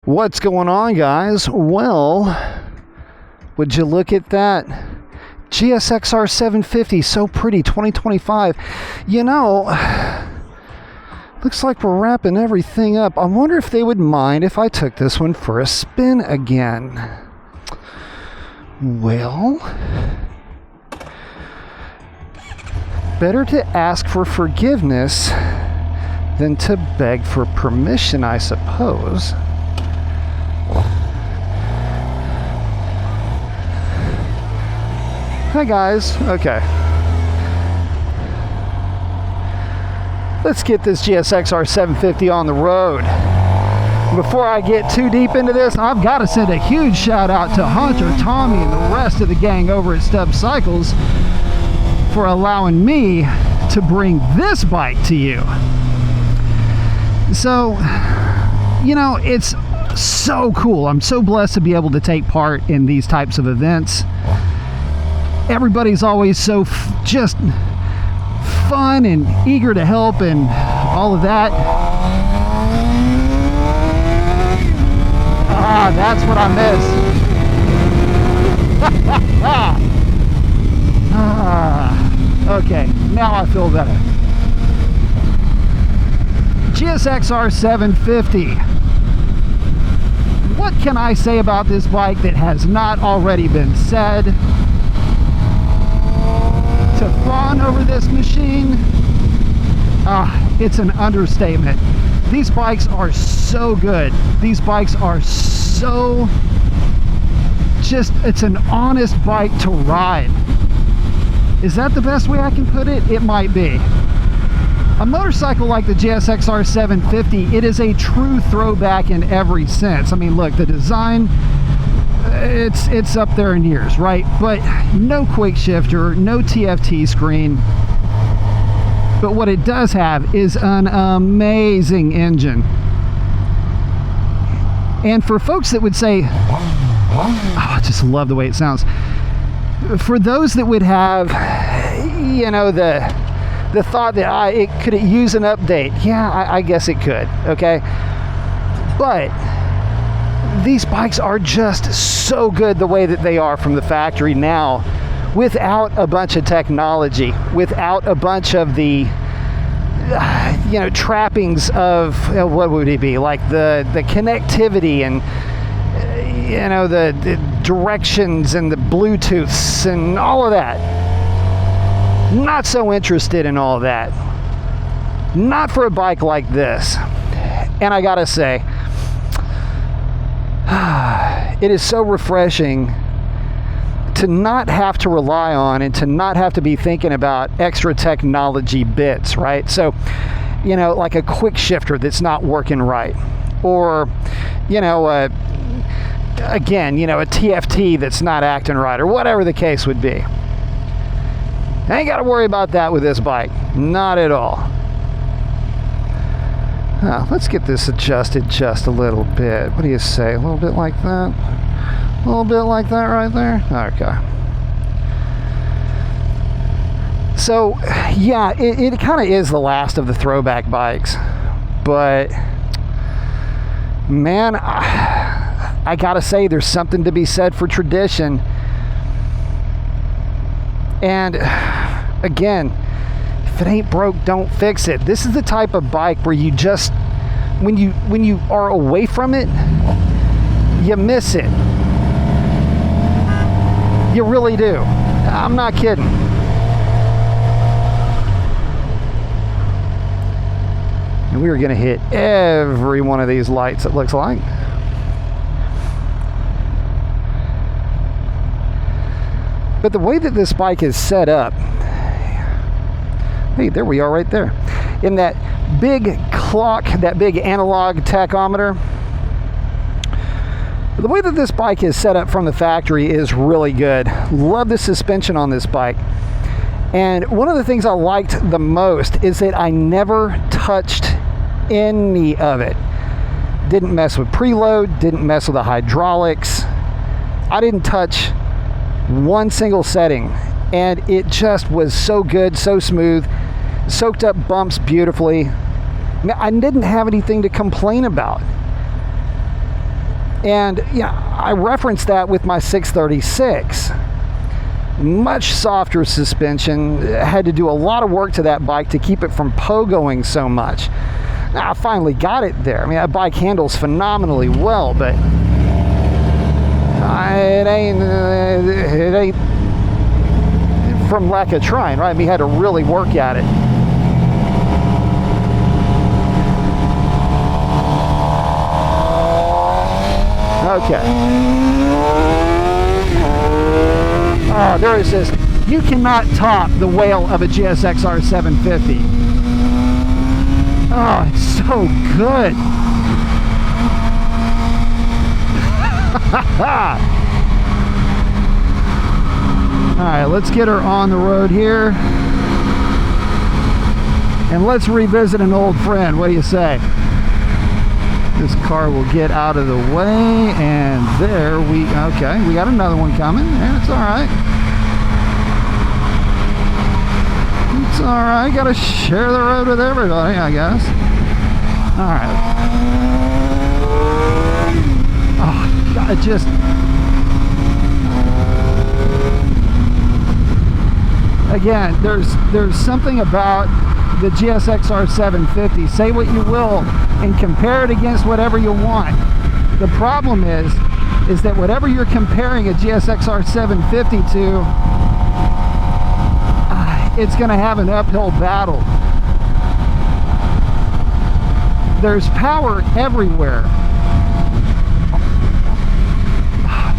What's going on, guys? Well, would you look at that? GSXR 750, so pretty, 2025. You know, looks like we're wrapping everything up. I wonder if they would mind if I took this one for a spin again. Well, better to ask for forgiveness than to beg for permission, I suppose. Hi guys, okay. Let's get this GSXR 750 on the road. Before I get too deep into this, I've got to send a huge shout out to Honcho Tommy and the rest of the gang over at Stubbs Cycles for allowing me to bring this bike to you. So, you know, it's so cool. I'm so blessed to be able to take part in these types of events. Everybody's always so just fun and eager to help and all of that. Ah, that's what I miss. Okay, now I feel better. GSXR 750. What can I say about this bike that has not already been said? To fawn over this machine, it's an understatement. These bikes are so good. These bikes are so it's an honest bike to ride. Is that the best way I can put it? It might be. A motorcycle like the GSXR 750, it is a true throwback in every sense. I mean, look, the design, it's up there in years, right? But no quick shifter, no TFT screen. But what it does have is an amazing engine. And for folks that would say, I just love the way it sounds. For those that would have, you know, the thought that could it use an update? Yeah, I guess it could, okay? But these bikes are just so good the way that they are from the factory now, without a bunch of technology, without a bunch of the you know, trappings of what would it be, like the connectivity and you know, the directions and the Bluetooths and all of that. Not so interested in all of that. Not for a bike like this. And I gotta say, it is so refreshing to not have to rely on and to not have to be thinking about extra technology bits, right? So, you know, like a quick shifter that's not working right, or, you know, again, you know, a TFT that's not acting right, or whatever the case would be. I ain't got to worry about that with this bike. Not at all. Let's get this adjusted just a little bit. What do you say? A little bit like that? A little bit like that right there? Okay. So, yeah, it kind of is the last of the throwback bikes. But, man, I got to say, there's something to be said for tradition. And again, if it ain't broke, don't fix it. This is the type of bike where you just, when you are away from it, you miss it. You really do. I'm not kidding. And we are going to hit every one of these lights, it looks like. But the way that this bike is set up, hey, there we are right there. In that big clock, that big analog tachometer, the way that this bike is set up from the factory is really good. Love the suspension on this bike. And one of the things I liked the most is that I never touched any of it. Didn't mess with preload, didn't mess with the hydraulics. I didn't touch one single setting, and it just was so good, so smooth, soaked up bumps beautifully. I didn't have anything to complain about. And yeah, I referenced that with my 636. Much softer suspension. Had to do a lot of work to that bike to keep it from pogoing so much. Now, I finally got it there. I mean, that bike handles phenomenally well, but it ain't from lack of trying, right? I mean, had to really work at it. Okay. Oh, there is this. You cannot top the wail of a GSXR 750. Oh, it's so good. All right, let's get her on the road here. And let's revisit an old friend. What do you say? This car will get out of the way, and there we, okay, we got another one coming, and it's all right. It's all right, got to share the road with everybody, I guess. All right. Oh, God, just... Again, there's something about the GSXR 750. Say what you will and compare it against whatever you want. The problem is that whatever you're comparing a GSXR 750 to, it's going to have an uphill battle. There's power everywhere,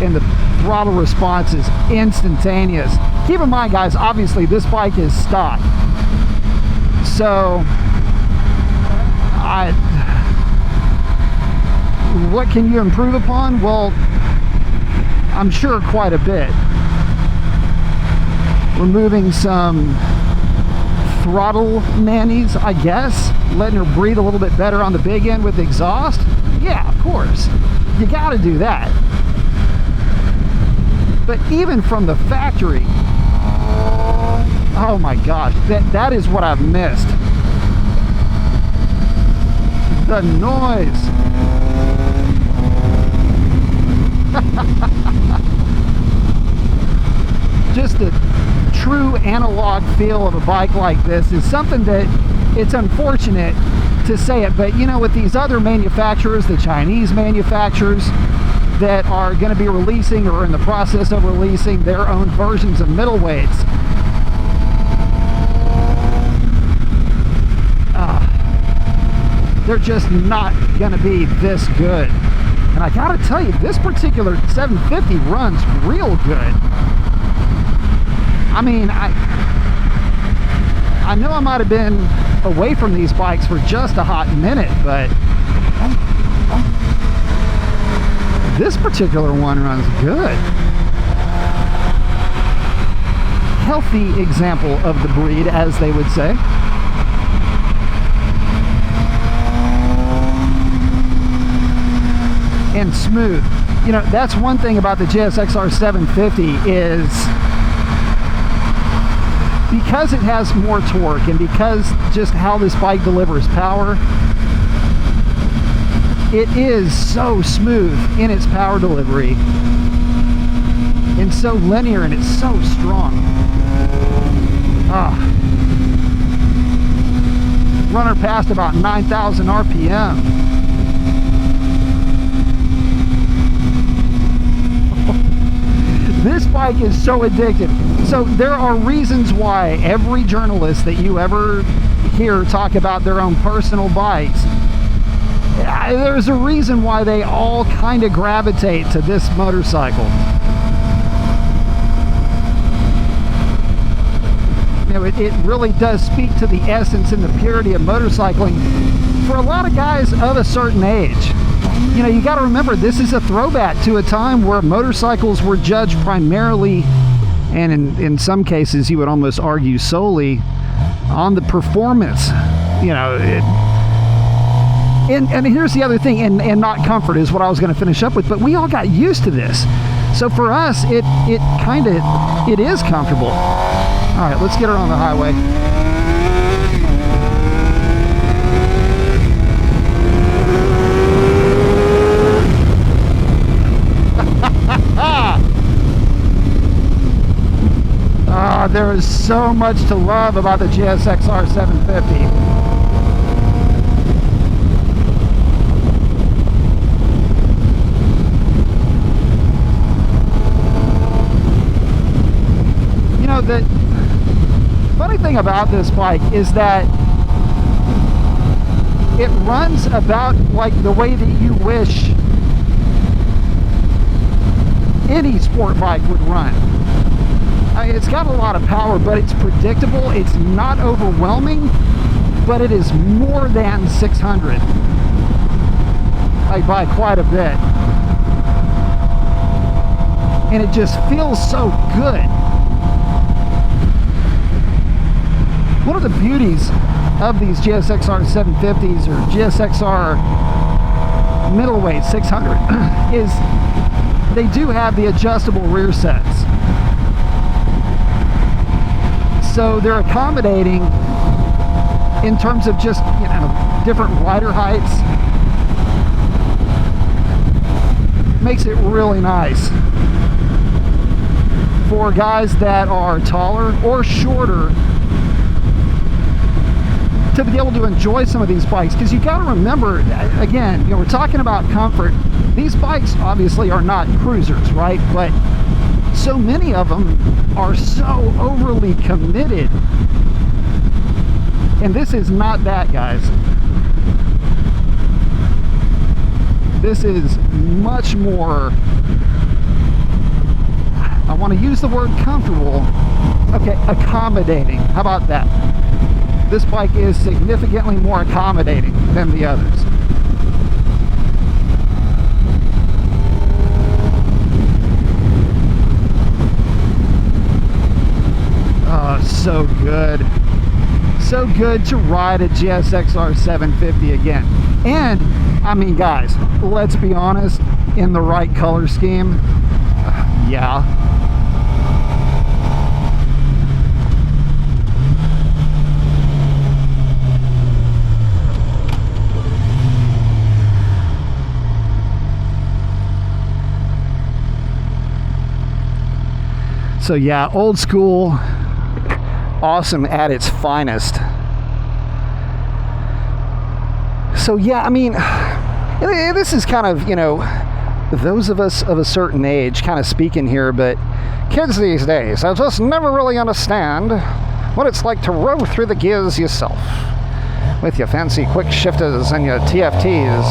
and the throttle response is instantaneous. Keep in mind, guys, obviously this bike is stock. So, what can you improve upon? Well, I'm sure quite a bit. Removing some throttle nannies, I guess. Letting her breathe a little bit better on the big end with exhaust. Yeah, of course. You got to do that. But even from the factory, oh my gosh, that is what I've missed. The noise. Just the true analog feel of a bike like this is something that, it's unfortunate to say it, but you know, with these other manufacturers, the Chinese manufacturers that are going to be releasing or in the process of releasing their own versions of middleweights, they're just not going to be this good. And I gotta tell you, this particular 750 runs real good. I mean, I know I might have been away from these bikes for just a hot minute, but this particular one runs good. Healthy example of the breed, as they would say. And smooth. You know, that's one thing about the GSXR 750 is because it has more torque and because just how this bike delivers power, it is so smooth in its power delivery and so linear, and it's so strong. Run her past about 9,000 RPM. This bike is so addictive. So there are reasons why every journalist that you ever hear talk about their own personal bikes, there's a reason why they all kind of gravitate to this motorcycle. You know, it really does speak to the essence and the purity of motorcycling for a lot of guys of a certain age. You know, you got to remember, this is a throwback to a time where motorcycles were judged primarily, and in some cases you would almost argue solely, on the performance. You know, and here's the other thing, and not comfort is what I was going to finish up with, but we all got used to this. So for us, it is comfortable. All right, let's get her on the highway. there is so much to love about the GSXR 750. You know, the funny thing about this bike is that it runs about like the way that you wish any sport bike would run. I mean, it's got a lot of power, but it's predictable. It's not overwhelming, but it is more than 600, like by quite a bit. And it just feels so good. One of the beauties of these GSXR 750s or GSXR middleweight 600 is they do have the adjustable rear sets. So they're accommodating in terms of just, you know, different rider heights. Makes it really nice for guys that are taller or shorter to be able to enjoy some of these bikes, because you got to remember, again, you know, we're talking about comfort. These bikes obviously are not cruisers, right? But so many of them are so overly committed, and this is not that, guys. This is much more, I want to use the word comfortable, okay, accommodating. How about that? This bike is significantly more accommodating than the others. Oh, so good. So good to ride a GSXR 750 again. And, I mean, guys, let's be honest, in the right color scheme, yeah. So yeah, old school, awesome at its finest. So yeah, I mean, this is kind of, you know, those of us of a certain age kind of speaking here, but kids these days, I just never really understand what it's like to row through the gears yourself with your fancy quick shifters and your TFTs.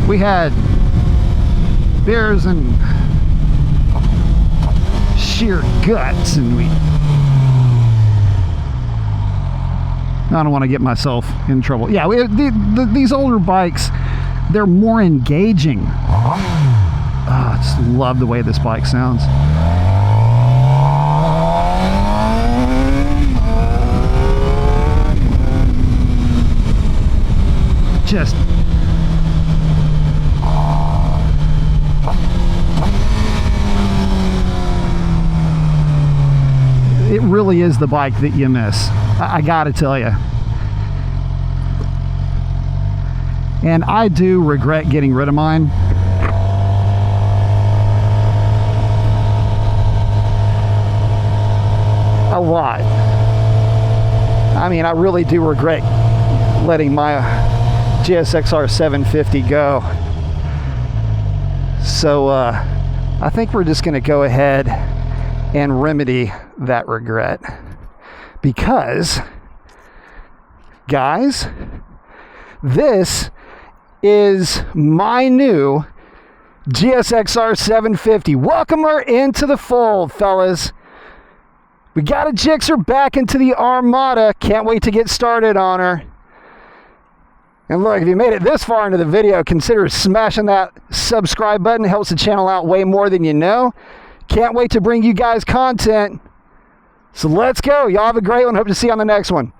We had beers and sheer guts, and I don't want to get myself in trouble. Yeah, these older bikes, they're more engaging. Oh, I just love the way this bike sounds. Just it really is the bike that you miss. I gotta tell you. And I do regret getting rid of mine. A lot. I mean, I really do regret letting my GSXR 750 go. So I think we're just gonna go ahead and remedy that regret, because, guys, this is my new GSXR 750. Welcome her into the fold, fellas. We got a Gixxer back into the Armada. Can't wait to get started on her. And look, if you made it this far into the video, consider smashing that subscribe button. It helps the channel out way more than you know. Can't wait to bring you guys content. So let's go. Y'all have a great one. Hope to see you on the next one.